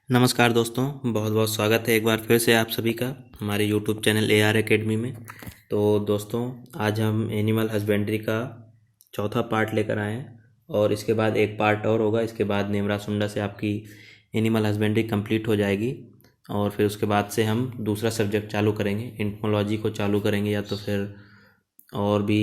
नमस्कार दोस्तों, बहुत बहुत स्वागत है एक बार फिर से आप सभी का हमारे यूट्यूब चैनल AR एकेडमी में। तो दोस्तों, आज हम एनिमल हस्बेंड्री का चौथा पार्ट लेकर आए हैं और इसके बाद एक पार्ट और होगा। इसके बाद नेमरा सुंडा से आपकी एनिमल हस्बेंड्री कंप्लीट हो जाएगी और फिर उसके बाद से हम दूसरा सब्जेक्ट चालू करेंगे, एंटोमोलॉजी को चालू करेंगे, या तो फिर और भी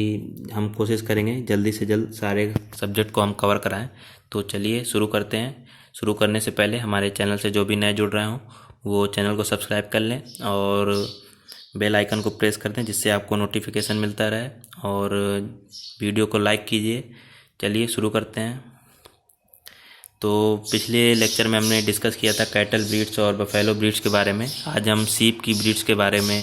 हम कोशिश करेंगे जल्दी से जल्द सारे सब्जेक्ट को हम कवर कराएं। तो चलिए शुरू करते हैं। शुरू करने से पहले हमारे चैनल से जो भी नए जुड़ रहे हों वो चैनल को सब्सक्राइब कर लें और बेल आइकन को प्रेस कर दें, जिससे आपको नोटिफिकेशन मिलता रहे, और वीडियो को लाइक कीजिए। चलिए शुरू करते हैं। तो पिछले लेक्चर में हमने डिस्कस किया था कैटल ब्रीड्स और बफेलो ब्रीड्स के बारे में। आज हम सीप की ब्रीड्स के बारे में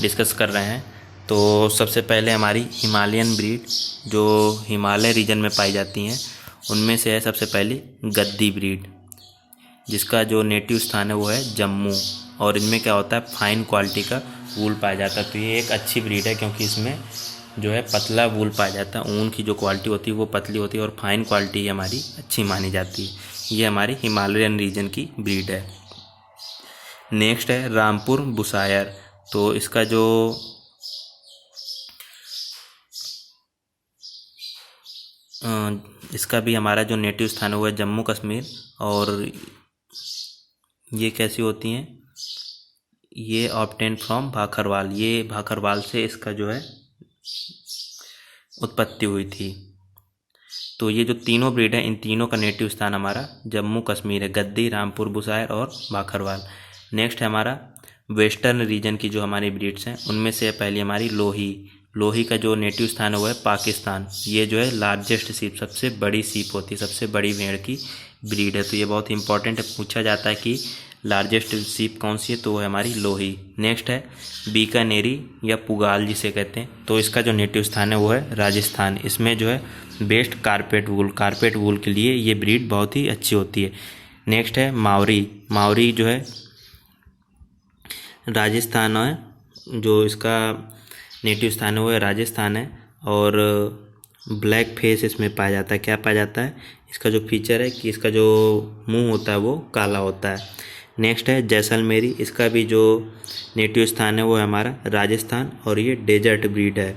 डिस्कस कर रहे हैं। तो सबसे पहले हमारी हिमालयन ब्रीड जो हिमालय रीजन में पाई जाती हैं उनमें से है सबसे पहली गद्दी ब्रीड, जिसका जो नेटिव स्थान है वो है जम्मू। और इनमें क्या होता है, फाइन क्वालिटी का वूल पाया जाता है। तो ये एक अच्छी ब्रीड है क्योंकि इसमें जो है पतला वूल पाया जाता है। ऊन की जो क्वालिटी होती है वो पतली होती है और फाइन क्वालिटी हमारी अच्छी मानी जाती है। ये हमारी हिमालयन रीजन की ब्रीड है। नेक्स्ट है रामपुर बुशायर। तो इसका जो इसका भी हमारा जो नेटिव स्थान है वो है जम्मू कश्मीर। और ये कैसी होती हैं, ये ऑब्टेन फ्रॉम भाखरवाल। ये भाखरवाल से इसका जो है उत्पत्ति हुई थी। तो ये जो तीनों ब्रीड हैं, इन तीनों का नेटिव स्थान हमारा जम्मू कश्मीर है, गद्दी, रामपुर बुशायर और भाखरवाल। नेक्स्ट है हमारा वेस्टर्न रीजन की जो हमारी ब्रीड्स हैं उनमें से पहली हमारी लोही। लोही का जो नेटिव स्थान है वो है पाकिस्तान। ये जो है लार्जेस्ट सीप, सबसे बड़ी सीप होती है, सबसे बड़ी भेड़ की ब्रीड है। तो ये बहुत इंपॉर्टेंट है, पूछा जाता है कि लार्जेस्ट सीप कौन सी है, तो वो है हमारी लोही। नेक्स्ट है बीकानेरी या पुगाल जिसे कहते हैं। तो इसका जो नेटिव स्थान है वो है राजस्थान। इसमें जो है बेस्ट कारपेट वूल के लिए ये ब्रीड बहुत ही अच्छी होती है। नेक्स्ट है मावरी। मावरी जो है राजस्थान है, जो इसका नेटिव स्थान है वो है राजस्थान है। और ब्लैक फेस इसमें पाया जाता है। क्या पाया जाता है, इसका जो फीचर है कि इसका जो मुंह होता है वो काला होता है। नेक्स्ट है जैसलमेरी। इसका भी जो नेटिव स्थान है वो है हमारा राजस्थान और ये डेजर्ट ब्रीड है।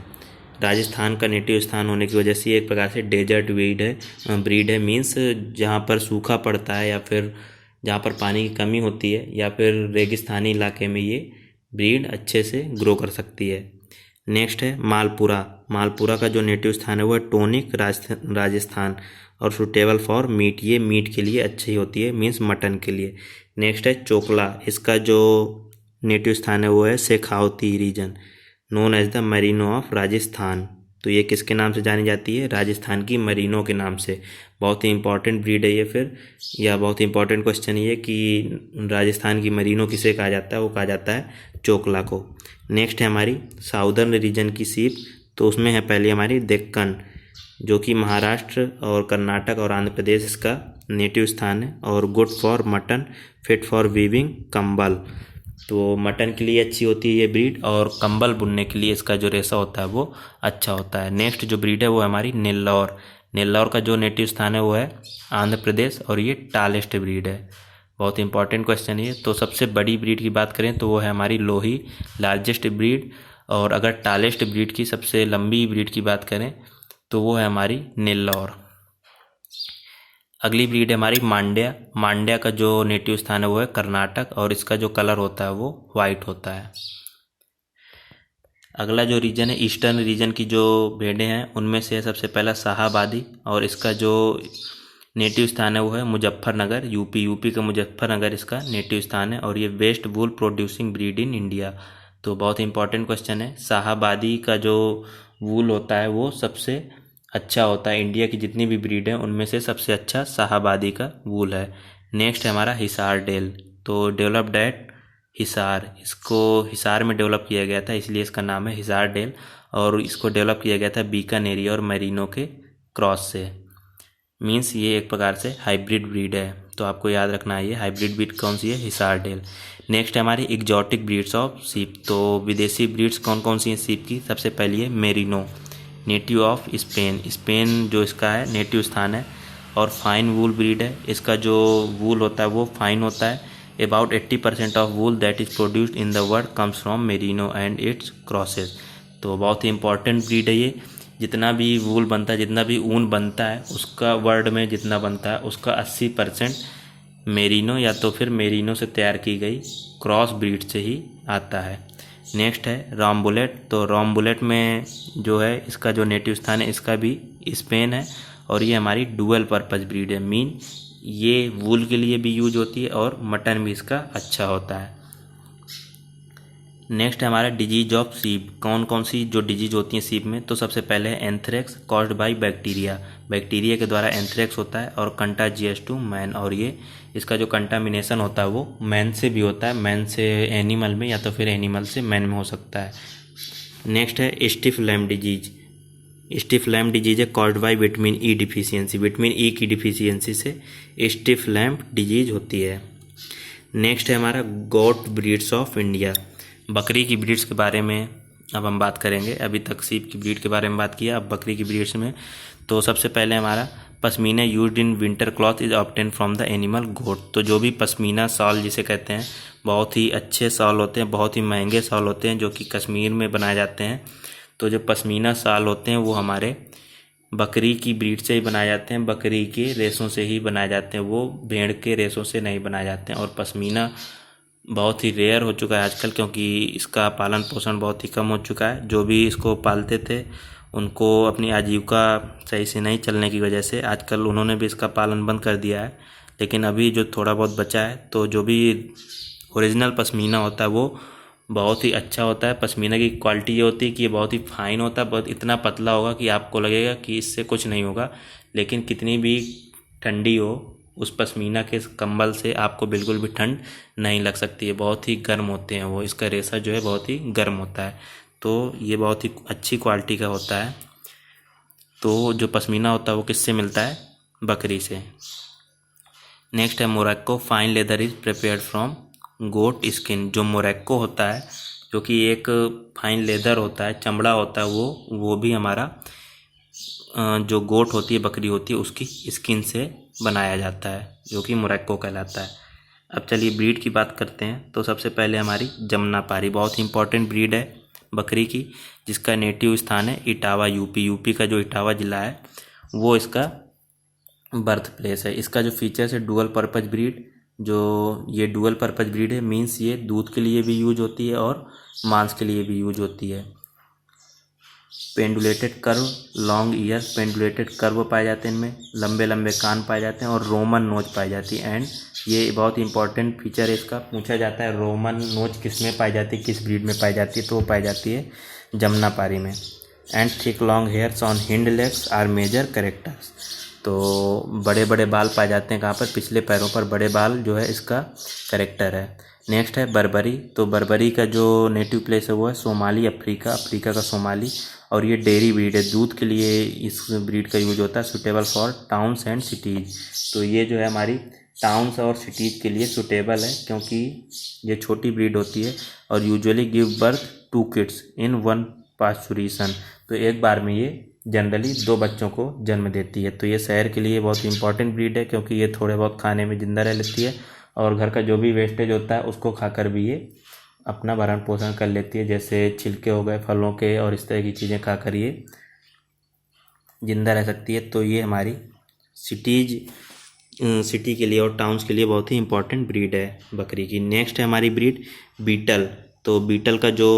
राजस्थान का नेटिव स्थान होने की वजह से ये एक प्रकार से डेजर्ट ब्रीड है। मीन्स जहाँ पर सूखा पड़ता है या फिर जहाँ पर पानी की कमी होती है या फिर रेगिस्तानी इलाके में ये ब्रीड अच्छे से ग्रो कर सकती है। नेक्स्ट है मालपुरा। मालपुरा का जो नेटिव स्थान है वो है टोनिक, राजस्थान, और सूटेबल फॉर मीट। ये मीट के लिए अच्छी होती है, मीन्स मटन के लिए। नेक्स्ट है चोकला। इसका जो नेटिव स्थान है वो है Shekhawati region, known as the merino of Rajasthan. तो ये किसके नाम से जानी जाती है, राजस्थान की मरीनो के नाम से। बहुत ही इंपॉर्टेंट ब्रीड है ये। फिर यह बहुत ही इंपॉर्टेंट क्वेश्चन ये कि राजस्थान की मरीनो किसे कहा जाता है, वो कहा जाता है चोकला को। नेक्स्ट है हमारी साउदर्न रीजन की सीप। तो उसमें है पहली हमारी देक्कन, जो कि महाराष्ट्र और कर्नाटक और आंध्र प्रदेश इसका नेटिव स्थान है। और good for mutton, fit for weaving कंबल। तो मटन के लिए अच्छी होती है ये ब्रीड और कंबल बुनने के लिए इसका जो रेशा होता है वो अच्छा होता है। नेक्स्ट जो ब्रीड है वो है हमारी नेल्लौर। नेल्लौर का जो नेटिव स्थान है वो है आंध्र प्रदेश और ये टालेस्ट ब्रीड है। बहुत इंपॉर्टेंट क्वेश्चन है। तो सबसे बड़ी ब्रीड की बात करें तो वो है हमारी लोही, लार्जेस्ट ब्रीड। और अगर टालेस्ट ब्रीड की सबसे लंबी ब्रीड की बात करें तो वो है हमारी नेल्लौर। अगली ब्रीड है हमारी मांड्या। मांड्या का जो नेटिव स्थान है वो है कर्नाटक और इसका जो कलर होता है वो वाइट होता है। अगला जो रीजन है ईस्टर्न रीजन की जो भेड़ें हैं उनमें से सबसे पहला शाहाबादी, और इसका जो नेटिव स्थान है वो है मुजफ्फरनगर, यूपी का मुजफ्फरनगर इसका नेटिव स्थान है। और ये best wool producing breed in India. तो बहुत इंपॉर्टेंट क्वेश्चन है। शाहाबादी का जो वूल होता है वो सबसे अच्छा होता है। इंडिया की जितनी भी ब्रीड है उनमें से सबसे अच्छा शाहाबादी का वूल है। नेक्स्ट है हमारा हिसार डेल। तो डेवलप्ड एट हिसार, इसको हिसार में डेवलप किया गया था इसलिए इसका नाम है हिसार डेल। और इसको डेवलप किया गया था बीकानेरी और मैरिनो के क्रॉस से। मीन्स ये एक प्रकार से हाइब्रिड ब्रीड है। तो आपको याद रखना है ये हाइब्रिड ब्रीड कौन सी है, हिसार डेल। नेक्स्ट है हमारी एग्जॉटिक ब्रीड्स ऑफ सीप। तो विदेशी ब्रीड्स कौन कौन सी हैं सीप की, सबसे पहली है merino, native of Spain. Spain जो इसका है नेटिव स्थान है और फाइन वूल ब्रीड है। इसका जो वूल होता है वो फाइन होता है। About 80% of wool that is produced in the world comes from merino and it's crosses. तो बहुत ही इंपॉर्टेंट ब्रीड है ये। जितना भी वूल बनता है, जितना भी ऊन बनता है, उसका वर्ल्ड में जितना बनता है उसका 80% मेरिनो या तो फिर मेरिनो से तैयार की गई क्रॉस ब्रीड से ही आता है। नेक्स्ट है रामबुलेट। तो रामबुलेट में जो है इसका जो नेटिव स्थान है इसका भी स्पेन है और ये हमारी डुअल पर्पस ब्रीड है। मीन ये वूल के लिए भी यूज होती है और मटन भी इसका अच्छा होता है। नेक्स्ट है हमारा डिजीज ऑफ सीप। कौन कौन सी जो डिजीज होती हैं सीप में, तो सबसे पहले है anthrax caused by bacteria. Bacteria के द्वारा एंथ्रेक्स होता है। और कंटाजियस टू मैन, और ये इसका जो कंटामिनेशन होता है वो मैन से भी होता है, मैन से एनिमल में या तो फिर एनिमल से मैन में हो सकता है। नेक्स्ट है stiff lamb disease. Stiff lamb disease है caused by vitamin E deficiency. Vitamin E की डिफिशियंसी से स्टिफ लैम डिजीज होती है। नेक्स्ट है हमारा गोट ब्रीड्स ऑफ इंडिया। बकरी की ब्रीड्स के बारे में अब हम बात करेंगे। अभी तक सीप की ब्रीड के बारे में बात किया, अब बकरी की ब्रीड्स में तो सबसे पहले हमारा pashmina used in winter cloth is obtain from the animal goat. तो जो भी पश्मीना शॉल जिसे कहते हैं, बहुत ही अच्छे शॉल होते हैं, बहुत ही महंगे शॉल होते हैं जो कि कश्मीर में बनाए जाते हैं। तो जो पश्मीना शॉल होते हैं वो हमारे बकरी की ब्रीड से ही बनाए जाते हैं, बकरी के रेशों से ही बनाए जाते हैं, वो भेड़ के रेशों से नहीं बनाए जाते हैं। और पश्मीना बहुत ही रेयर हो चुका है आजकल, क्योंकि इसका पालन पोषण बहुत ही कम हो चुका है। जो भी इसको पालते थे उनको अपनी आजीविका सही से नहीं चलने की वजह से आजकल उन्होंने भी इसका पालन बंद कर दिया है। लेकिन अभी जो थोड़ा बहुत बचा है, तो जो भी ओरिजिनल पश्मीना होता है वो बहुत ही अच्छा होता है। पश्मीना की क्वालिटी ये होती है कि ये बहुत ही फाइन होता है, बहुत इतना पतला होगा कि आपको लगेगा कि इससे कुछ नहीं होगा। लेकिन कितनी भी ठंडी हो, उस पश्मीना के कंबल से आपको बिल्कुल भी ठंड नहीं लग सकती है। बहुत ही गर्म होते हैं वो, इसका रेशा जो है बहुत ही गर्म होता है। तो ये बहुत ही अच्छी क्वालिटी का होता है। तो जो पश्मीना होता है वो किससे मिलता है? बकरी से। नेक्स्ट है Morocco. Fine leather is prepared from goat skin. जो मोरक्को होता है, जो कि एक फाइन लेदर होता है, चमड़ा होता है, वो भी हमारा जो गोट होती है, बकरी होती है, उसकी स्किन से बनाया जाता है, जो कि मोरक्को कहलाता है। अब चलिए ब्रीड की बात करते हैं। तो सबसे पहले हमारी जमुनापारी, बहुत ही इंपॉर्टेंट ब्रीड है बकरी की, जिसका नेटिव स्थान है इटावा यूपी। यूपी का जो इटावा ज़िला है वो इसका बर्थ प्लेस है। इसका जो फीचर्स है डुअल पर्पज ब्रीड। जो ये डुअल पर्पज ब्रीड है, मीन्स ये दूध के लिए भी यूज होती है और मांस के लिए भी यूज होती है। पेंडुलेटेड कर्व, लॉन्ग ईयर, पेंडुलेटेड कर्व पाए जाते हैं इनमें, लंबे लंबे कान पाए जाते हैं और रोमन नोज पाई जाती है। एंड ये बहुत इंपॉर्टेंट फीचर है इसका, पूछा जाता है रोमन नोज किस में पाई जाती है, किस ब्रीड में पाई जाती है, तो वो पाई जाती है जमुनापारी में। And thick long hairs on hind legs are major characters. तो बड़े बड़े बाल पाए जाते हैं कहाँ पर? पिछले पैरों पर बड़े बाल जो है इसका कैरेक्टर है। नेक्स्ट है बर्बरी। तो बर्बरी का जो नेटिव प्लेस है वो है सोमाली अफ्रीका, अफ्रीका का सोमाली। और ये डेयरी ब्रीड है, दूध के लिए इस ब्रीड का यूज होता है। Suitable for towns and cities. तो ये जो है हमारी टाउन्स और सिटीज़ के लिए सुटेबल है, क्योंकि ये छोटी ब्रीड होती है और usually give birth 2 kids in 1 पास्चुरेशन। तो एक बार में ये जनरली 2 बच्चों को जन्म देती है। तो ये शहर के लिए बहुत इंपॉर्टेंट ब्रीड है, क्योंकि ये थोड़े बहुत खाने में ज़िंदा रह लेती है और घर का जो भी वेस्टेज होता है उसको खाकर भी ये अपना भरण पोषण कर लेती है। जैसे छिलके हो गए फलों के और इस तरह की चीज़ें खाकर ये ज़िंदा रह सकती है। तो ये हमारी सिटी के लिए और टाउन्स के लिए बहुत ही इंपॉर्टेंट ब्रीड है बकरी की। नेक्स्ट है हमारी ब्रीड बीटल। तो बीटल का जो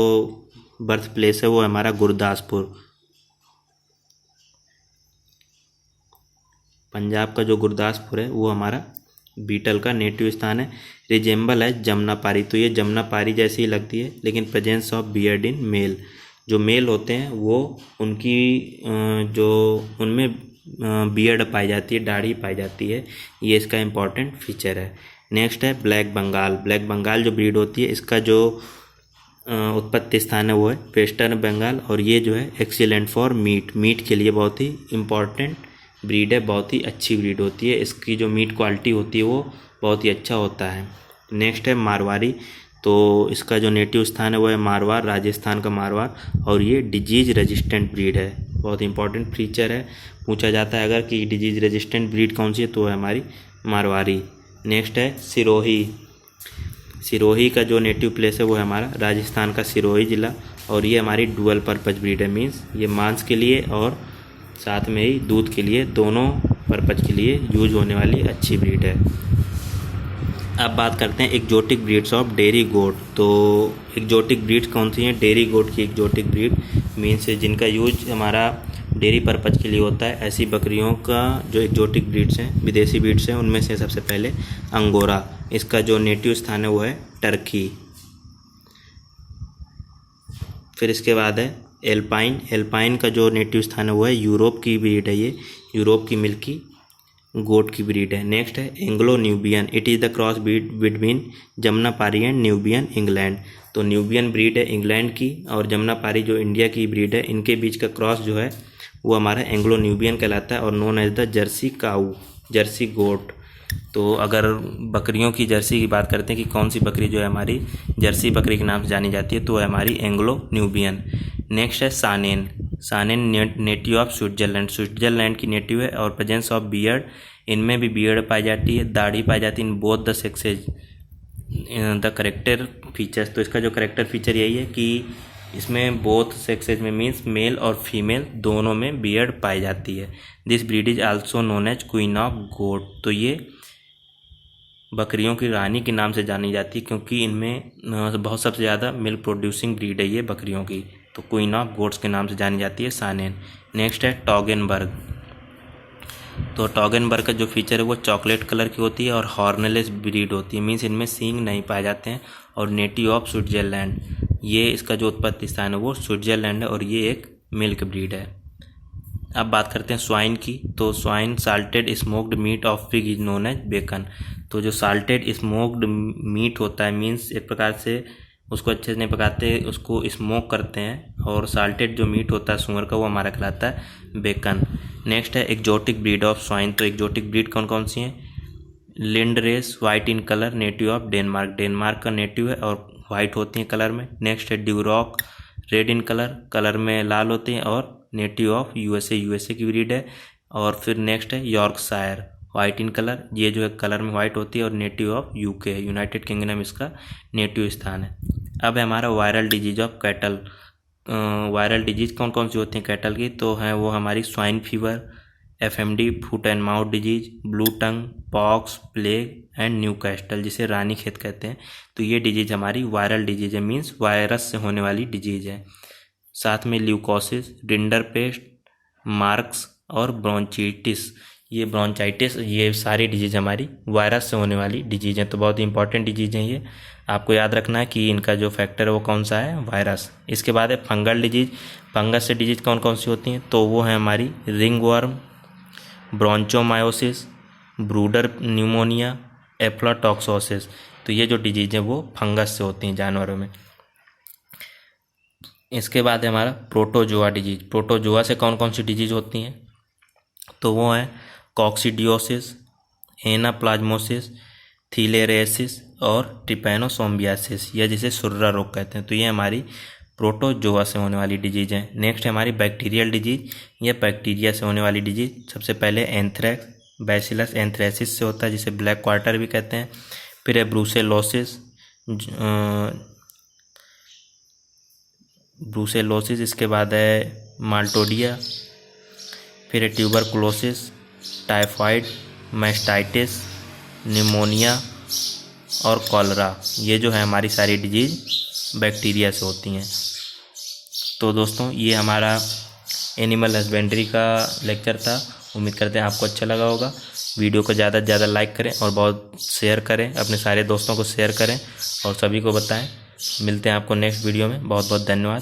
बर्थ प्लेस है वो हमारा गुरदासपुर, पंजाब का जो गुरदासपुर है वो हमारा बीटल का नेटिव स्थान है। रिजेंबल है जमुनापारी। तो ये जमुनापारी जैसी ही लगती है, लेकिन presence of beard in male. जो मेल होते हैं वो उनकी जो उनमें बियर्ड पाई जाती है, दाढ़ी पाई जाती है। ये इसका इम्पॉर्टेंट फीचर है। नेक्स्ट है ब्लैक बंगाल। ब्लैक बंगाल जो ब्रीड होती है, इसका जो उत्पत्ति स्थान है वो है वेस्टर्न बंगाल। और ये जो है एक्सीलेंट फॉर मीट के लिए बहुत ही इम्पॉर्टेंट ब्रीड है, बहुत ही अच्छी ब्रीड होती है। इसकी जो मीट क्वालिटी होती है वो बहुत ही अच्छा होता है। नेक्स्ट है मारवाड़ी। तो इसका जो नेटिव स्थान है वो है मारवाड़, राजस्थान का मारवाड़। और ये डिजीज रेजिस्टेंट ब्रीड है, बहुत इंपॉर्टेंट फीचर है। पूछा जाता है अगर कि डिजीज रेजिस्टेंट ब्रीड कौन सी है, तो है हमारी मारवाड़ी। नेक्स्ट है सिरोही। सिरोही का जो नेटिव प्लेस है वो है हमारा राजस्थान का सिरोही ज़िला, और ये हमारी डुअल पर्पज ब्रीड है, मीन्स ये मांस के लिए और साथ में ही दूध के लिए, दोनों पर्पज के लिए यूज होने वाली अच्छी ब्रीड है। अब बात करते हैं एक्जोटिक ब्रीड्स ऑफ डेयरी गोट। तो एक्जोटिक ब्रीड्स कौन सी हैं? डेयरी गोट की एक्जोटिक ब्रीड मीन्स जिनका यूज हमारा डेयरी पर्पज के लिए होता है, ऐसी बकरियों का जो एक्जोटिक ब्रीड्स हैं, विदेशी ब्रीड्स हैं, उनमें से सबसे पहले अंगोरा। इसका जो नेटिव स्थान है वो है टर्की। फिर इसके बाद है एल्पाइन। एल्पाइन का जो नेटिव स्थान है वो है यूरोप की ब्रीड है, ये यूरोप की मिल्की गोट की ब्रीड है। नेक्स्ट है Anglo Nubian. It is the cross breed between Jamunapari and Nubian England. तो न्यूबियन ब्रीड है इंग्लैंड की, और जमुनापारी जो इंडिया की ब्रीड है, इनके बीच का क्रॉस जो है वो हमारा एंग्लो न्यूबियन कहलाता है, और known as the jersey cow, jersey goat. तो अगर बकरियों की जर्सी की बात करते हैं कि कौन सी बकरी जो है हमारी जर्सी बकरी के नाम से जानी जाती है, तो है हमारी एंग्लो न्यूबियन। नेक्स्ट है सानेन। सानेन नेटिव ऑफ स्विट्जरलैंड, स्विट्जरलैंड की नेटिव है, और प्रेजेंस ऑफ बियर्ड, इनमें भी बियर्ड पाई जाती है, दाढ़ी पाई जाती है in both the sexes. The character features, तो इसका जो करेक्टर फीचर यही है कि इसमें बोथ सेक्सेज में मीन्स मेल और फीमेल दोनों में बियर्ड पाई जाती है। This breed is also known as queen of goat. तो ये बकरियों की रानी के नाम से जानी जाती है, क्योंकि इनमें बहुत सबसे ज़्यादा मिल्क प्रोड्यूसिंग ब्रीड है ये बकरियों की, तो क्वीन ऑफ गोट्स के नाम से जानी जाती है सानेन। नेक्स्ट है टॉगेनबर्ग। तो टॉगेनबर्ग का जो फीचर है वो चॉकलेट कलर की होती है और हॉर्नलेस ब्रीड होती है, मीन्स इनमें सींग नहीं पाए जाते हैं, और नेटिव ऑफ स्विट्जरलैंड। ये इसका जो उत्पत्ति स्थान है वो स्विट्जरलैंड है, और ये एक मिल्क ब्रीड है। अब बात करते हैं स्वाइन की। तो swine salted smoked meat of pig is known as bacon. तो जो साल्टेड स्मोक्ड मीट होता है, मीन्स एक प्रकार से उसको अच्छे से नहीं पकाते, उसको स्मोक करते हैं, और साल्टेड जो मीट होता है सूअर का वो हमारा कहलाता है बेकन। नेक्स्ट है एक्जोटिक ब्रीड ऑफ स्वाइन। तो एक्जोटिक ब्रीड कौन कौन सी हैं? Landrace, white in colour, native of Denmark, Denmark का नेटिव है और वाइट होती हैं कलर में। नेक्स्ट है Duroc, red in colour, colour में लाल होते हैं और नेटिव ऑफ यूएसए, यूएसए की ब्रीड है। और फिर नेक्स्ट है यॉर्कशायर, वाइट इन कलर, ये जो है कलर में वाइट होती है और native of UK, United kingdom इसका नेटिव स्थान है। अब है हमारा viral disease of cattle. Viral disease कौन कौन सी होती हैं कैटल की? तो है वो हमारी swine fever, FMD, foot and mouth disease, blue tongue, pox, plague and Newcastle, जिसे रानी खेत कहते हैं। तो ये डिजीज हमारी वायरल डिजीज है, मीन्स वायरस से होने वाली डिजीज है। साथ में ल्यूकोसिस, रिंडरपेस्ट, मार्क्स और ब्रोंचिटिस, ये ब्रोंचाइटिस, ये सारी डिजीज हमारी वायरस से होने वाली डिजीज हैं। तो बहुत ही इंपॉर्टेंट डिजीज हैं ये, आपको याद रखना है कि इनका जो फैक्टर है वो कौन सा है? वायरस। इसके बाद है फंगल डिजीज। फंगस से डिजीज कौन कौन सी होती हैं? तो वो है हमारी रिंगवर्म, ब्रोंचोमायोसिस, ब्रूडर न्यूमोनिया, एफ्लाटॉक्सोसिस। तो ये जो डिजीज है वो फंगस से होती हैं जानवरों में। इसके बाद है हमारा प्रोटोजोआ डिजीज। प्रोटोजोआ से कौन कौन सी डिजीज होती हैं? तो वो है कॉक्सीडियोसिस, एनाप्लाज्मोसिस, थीलेरेसिस और ट्रिपैनोसोम्बियासिस, या जिसे सुर्रा रोग कहते हैं। तो ये हमारी प्रोटोजोआ से होने वाली डिजीज है। नेक्स्ट है हमारी बैक्टीरियल डिजीज, या बैक्टीरिया से होने वाली डिजीज। सबसे पहले एंथ्रेक्स, बैसिलस एंथ्रेसिस से होता है, जिसे ब्लैक क्वार्टर भी कहते हैं। फिर है ब्रूसेलोसिस, ब्रूसेलोसिस। इसके बाद है माल्टोडिया। फिर है ट्यूबरकुलोसिस, टाइफाइड, मैस्टाइटिस, निमोनिया और कॉलरा। ये जो है हमारी सारी डिजीज बैक्टीरिया से होती हैं। तो दोस्तों ये हमारा एनिमल हस्बेंड्री का लेक्चर था। उम्मीद करते हैं आपको अच्छा लगा होगा। वीडियो को ज़्यादा से ज़्यादा लाइक करें और बहुत शेयर करें, अपने सारे दोस्तों को शेयर करें और सभी को बताएं। मिलते हैं आपको नेक्स्ट वीडियो में। बहुत बहुत धन्यवाद।